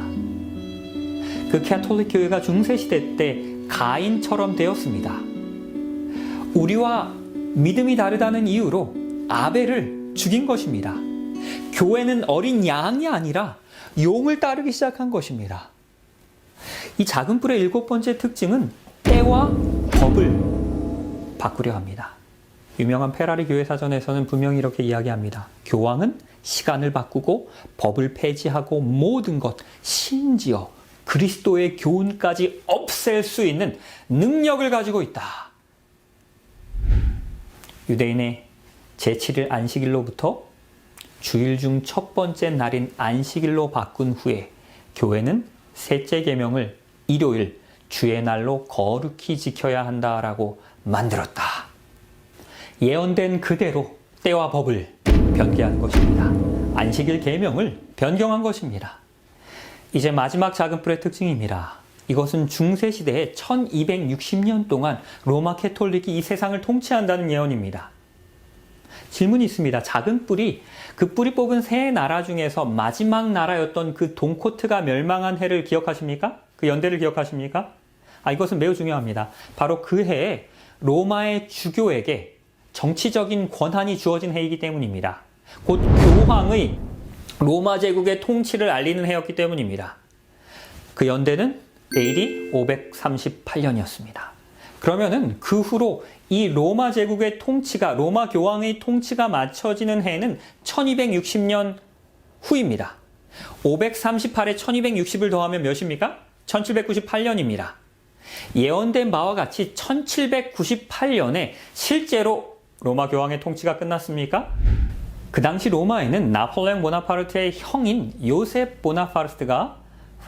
그 캐톨릭 교회가 중세시대 때 가인처럼 되었습니다. 우리와 믿음이 다르다는 이유로 아벨을 죽인 것입니다. 교회는 어린 양이 아니라 용을 따르기 시작한 것입니다. 이 작은 뿔의 일곱 번째 특징은 때와 법을 바꾸려 합니다. 유명한 페라리 교회 사전에서는 분명히 이렇게 이야기합니다. 교황은 시간을 바꾸고 법을 폐지하고 모든 것, 심지어 그리스도의 교훈까지 없앨 수 있는 능력을 가지고 있다. 유대인의 제7일 안식일로부터 주일 중 첫 번째 날인 안식일로 바꾼 후에 교회는 셋째 계명을 일요일 주의 날로 거룩히 지켜야 한다라고 만들었다. 예언된 그대로 때와 법을 변개한 것입니다. 안식일 계명을 변경한 것입니다. 이제 마지막 작은 뿔의 특징입니다. 이것은 중세시대에 1260년 동안 로마 캐톨릭이 이 세상을 통치한다는 예언입니다. 질문이 있습니다. 작은 뿔이 그 뿔이 뽑은 세 나라 중에서 마지막 나라였던 그 돈코트가 멸망한 해를 기억하십니까? 그 연대를 기억하십니까? 이것은 매우 중요합니다. 바로 그 해에 로마의 주교에게 정치적인 권한이 주어진 해이기 때문입니다. 곧 교황의 로마 제국의 통치를 알리는 해였기 때문입니다. 그 연대는 AD 538년이었습니다. 그러면은 그 후로 이 로마 제국의 통치가, 로마 교황의 통치가 맞춰지는 해는 1260년 후입니다. 538에 1260을 더하면 몇입니까? 1798년입니다. 예언된 바와 같이 1798년에 실제로 로마 교황의 통치가 끝났습니까? 그 당시 로마에는 나폴레옹 보나파르트의 형인 요셉 보나파르트가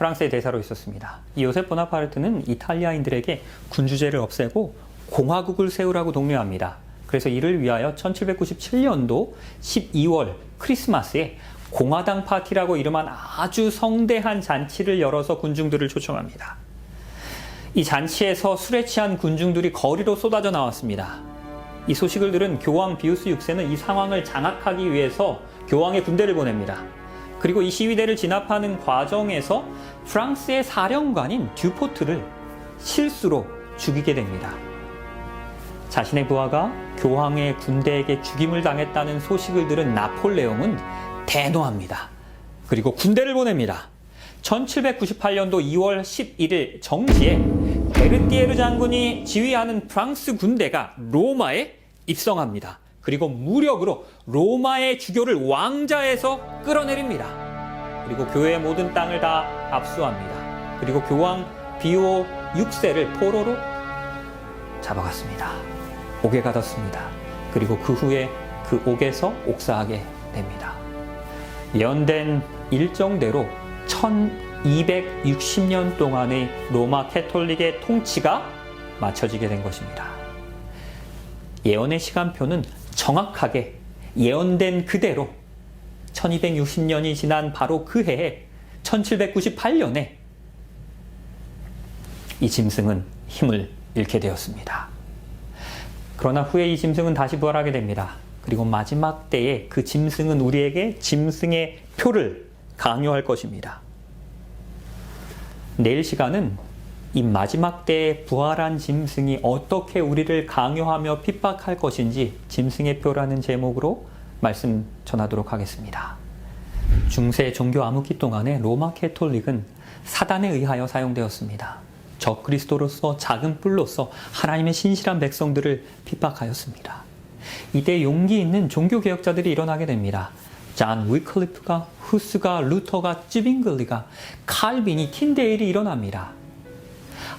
프랑스의 대사로 있었습니다. 이 요셉 보나파르트는 이탈리아인들에게 군주제를 없애고 공화국을 세우라고 독려합니다. 그래서 이를 위하여 1797년도 12월 크리스마스에 공화당 파티라고 이름한 아주 성대한 잔치를 열어서 군중들을 초청합니다. 이 잔치에서 술에 취한 군중들이 거리로 쏟아져 나왔습니다. 이 소식을 들은 교황 비우스 6세는 이 상황을 장악하기 위해서 교황의 군대를 보냅니다. 그리고 이 시위대를 진압하는 과정에서 프랑스의 사령관인 듀포트를 실수로 죽이게 됩니다. 자신의 부하가 교황의 군대에게 죽임을 당했다는 소식을 들은 나폴레옹은 대노합니다. 그리고 군대를 보냅니다. 1798년도 2월 11일 정시에 베르티에르 장군이 지휘하는 프랑스 군대가 로마에 입성합니다. 그리고 무력으로 로마의 주교를 왕자에서 끌어내립니다. 그리고 교회의 모든 땅을 다 압수합니다. 그리고 교황 비오 6세를 포로로 잡아갔습니다. 옥에 가뒀습니다. 그리고 그 후에 그 옥에서 옥사하게 됩니다. 예언된 일정대로 1260년 동안의 로마 캐톨릭의 통치가 마쳐지게 된 것입니다. 예언의 시간표는 정확하게 예언된 그대로 1260년이 지난 바로 그 해에 1798년에 이 짐승은 힘을 잃게 되었습니다. 그러나 후에 이 짐승은 다시 부활하게 됩니다. 그리고 마지막 때에 그 짐승은 우리에게 짐승의 표를 강요할 것입니다. 내일 시간은 이 마지막 때에 부활한 짐승이 어떻게 우리를 강요하며 핍박할 것인지 짐승의 표라는 제목으로 말씀 전하도록 하겠습니다. 중세 종교 암흑기 동안에 로마 캐톨릭은 사단에 의하여 사용되었습니다. 적그리스도로서 작은 뿔로서 하나님의 신실한 백성들을 핍박하였습니다. 이때 용기 있는 종교개혁자들이 일어나게 됩니다. 잔 위클리프가, 후스가, 루터가, 찌빙글리가, 칼빈이, 틴데일이 일어납니다.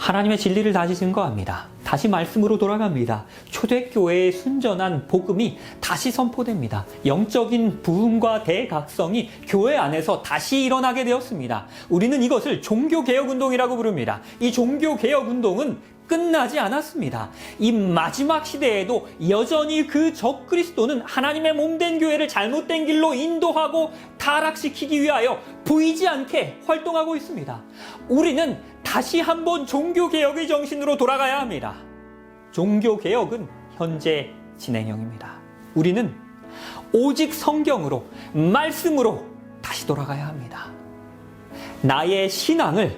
하나님의 진리를 다시 증거합니다. 다시 말씀으로 돌아갑니다. 초대교회의 순전한 복음이 다시 선포됩니다. 영적인 부흥과 대각성이 교회 안에서 다시 일어나게 되었습니다. 우리는 이것을 종교개혁운동이라고 부릅니다. 이 종교개혁운동은 끝나지 않았습니다. 이 마지막 시대에도 여전히 그 적그리스도는 하나님의 몸된 교회를 잘못된 길로 인도하고 타락시키기 위하여 보이지 않게 활동하고 있습니다. 우리는 다시 한번 종교개혁의 정신으로 돌아가야 합니다. 종교개혁은 현재 진행형입니다. 우리는 오직 성경으로, 말씀으로 다시 돌아가야 합니다. 나의 신앙을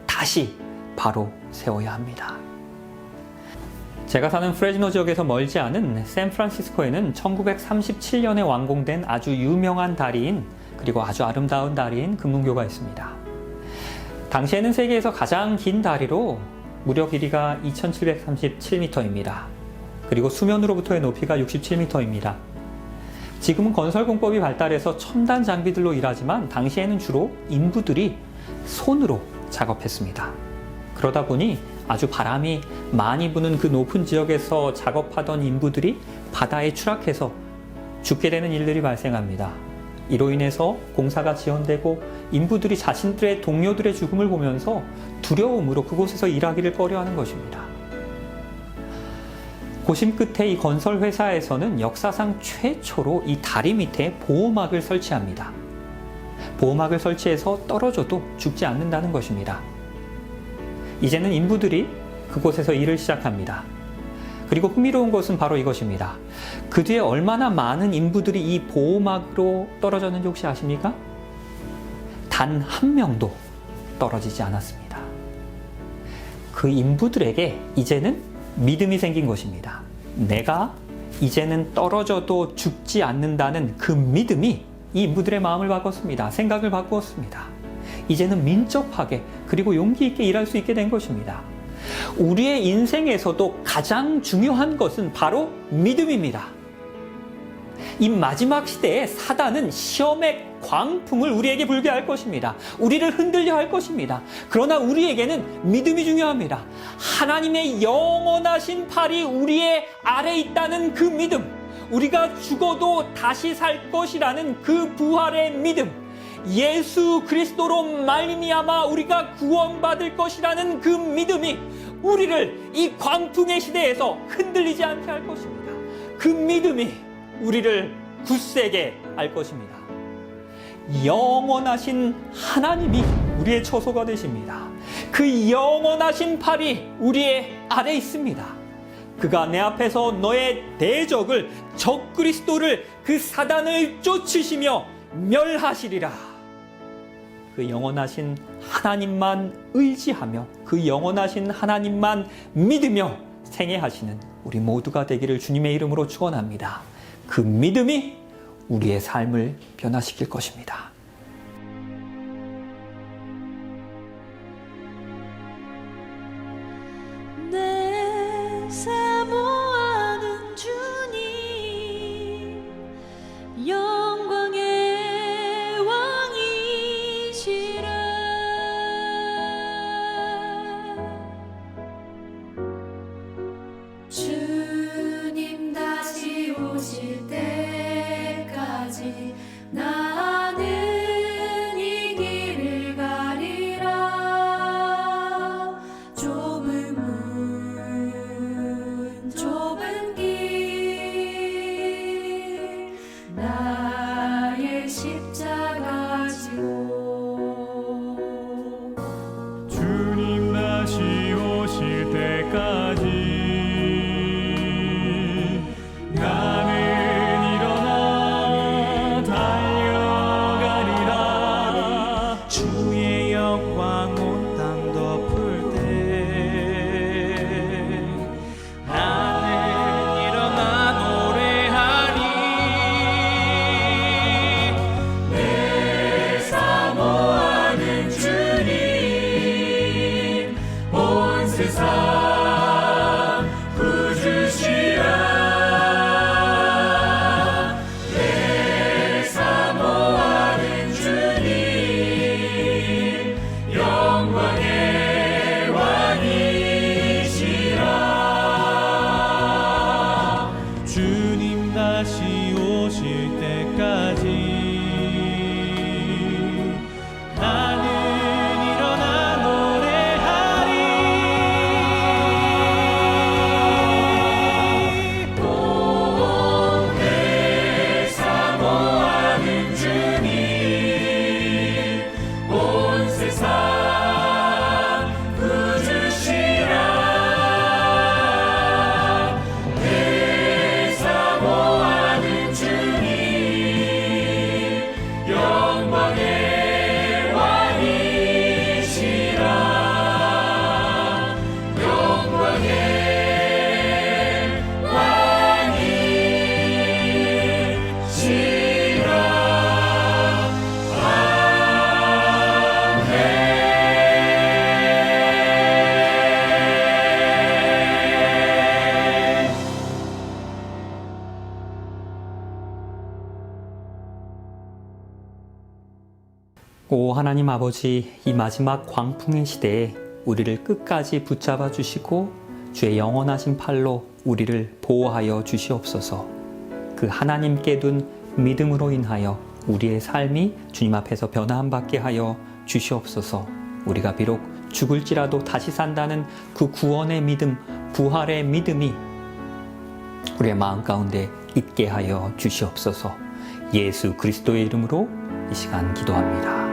다시 바로 세워야 합니다. 제가 사는 프레즈노 지역에서 멀지 않은 샌프란시스코에는 1937년에 완공된 아주 유명한 다리인, 그리고 아주 아름다운 다리인 금문교가 있습니다. 당시에는 세계에서 가장 긴 다리로 무려 길이가 2737m입니다. 그리고 수면으로부터의 높이가 67m입니다. 지금은 건설 공법이 발달해서 첨단 장비들로 일하지만 당시에는 주로 인부들이 손으로 작업했습니다. 그러다 보니 아주 바람이 많이 부는 그 높은 지역에서 작업하던 인부들이 바다에 추락해서 죽게 되는 일들이 발생합니다. 이로 인해서 공사가 지연되고 인부들이 자신들의 동료들의 죽음을 보면서 두려움으로 그곳에서 일하기를 꺼려하는 것입니다. 고심 끝에 이 건설 회사에서는 역사상 최초로 이 다리 밑에 보호막을 설치합니다. 보호막을 설치해서 떨어져도 죽지 않는다는 것입니다. 이제는 인부들이 그곳에서 일을 시작합니다. 그리고 흥미로운 것은 바로 이것입니다. 그 뒤에 얼마나 많은 인부들이 이 보호막으로 떨어졌는지 혹시 아십니까? 단 한 명도 떨어지지 않았습니다. 그 인부들에게 이제는 믿음이 생긴 것입니다. 내가 이제는 떨어져도 죽지 않는다는 그 믿음이 이 인부들의 마음을 바꿨습니다. 생각을 바꾸었습니다. 이제는 민첩하게 그리고 용기 있게 일할 수 있게 된 것입니다. 우리의 인생에서도 가장 중요한 것은 바로 믿음입니다. 이 마지막 시대에 사단은 시험의 광풍을 우리에게 불게 할 것입니다. 우리를 흔들려 할 것입니다. 그러나 우리에게는 믿음이 중요합니다. 하나님의 영원하신 팔이 우리의 아래 있다는 그 믿음, 우리가 죽어도 다시 살 것이라는 그 부활의 믿음, 예수 그리스도로 말미암아 우리가 구원받을 것이라는 그 믿음이 우리를 이 광풍의 시대에서 흔들리지 않게 할 것입니다. 그 믿음이 우리를 굳세게 할 것입니다. 영원하신 하나님이 우리의 처소가 되십니다. 그 영원하신 팔이 우리의 아래 있습니다. 그가 내 앞에서 너의 대적을 적 그리스도를 그 사단을 쫓으시며 멸하시리라. 그 영원하신 하나님만 의지하며 그 영원하신 하나님만 믿으며 생애하시는 우리 모두가 되기를 주님의 이름으로 축원합니다. 그 믿음이 우리의 삶을 변화시킬 것입니다.
내 사모하는 주님 영광의 왕이시라. 주님 다시 오실 때까지 나는 이 길을 가리라. 좁은 문 좁은 길 나의 십자가 지고
주님 다시 오실 때까지 나는 일어나 달려가리라. 주의 영광 온 땅 덮을 때 나는 일어나 노래하리. 내 사모하는 주님 온 세상 구주시라. 내 사모하는 주님 영광의 왕이시라. 주님 다시 오실 때까지 나는 일어나 노래하리. 오, 내 사모하는 주님 온 세상 구주시라. 내 사모하는 주님 영광의 왕이시라. 영광의 왕이시라.
오 하나님 아버지, 이 마지막 광풍의 시대에 우리를 끝까지 붙잡아 주시고 주의 영원하신 팔로 우리를 보호하여 주시옵소서. 그 하나님께 둔 믿음으로 인하여 우리의 삶이 주님 앞에서 변화함 받게 하여 주시옵소서. 우리가 비록 죽을지라도 다시 산다는 그 구원의 믿음, 부활의 믿음이 우리의 마음 가운데 있게 하여 주시옵소서. 예수 그리스도의 이름으로 이 시간 기도합니다.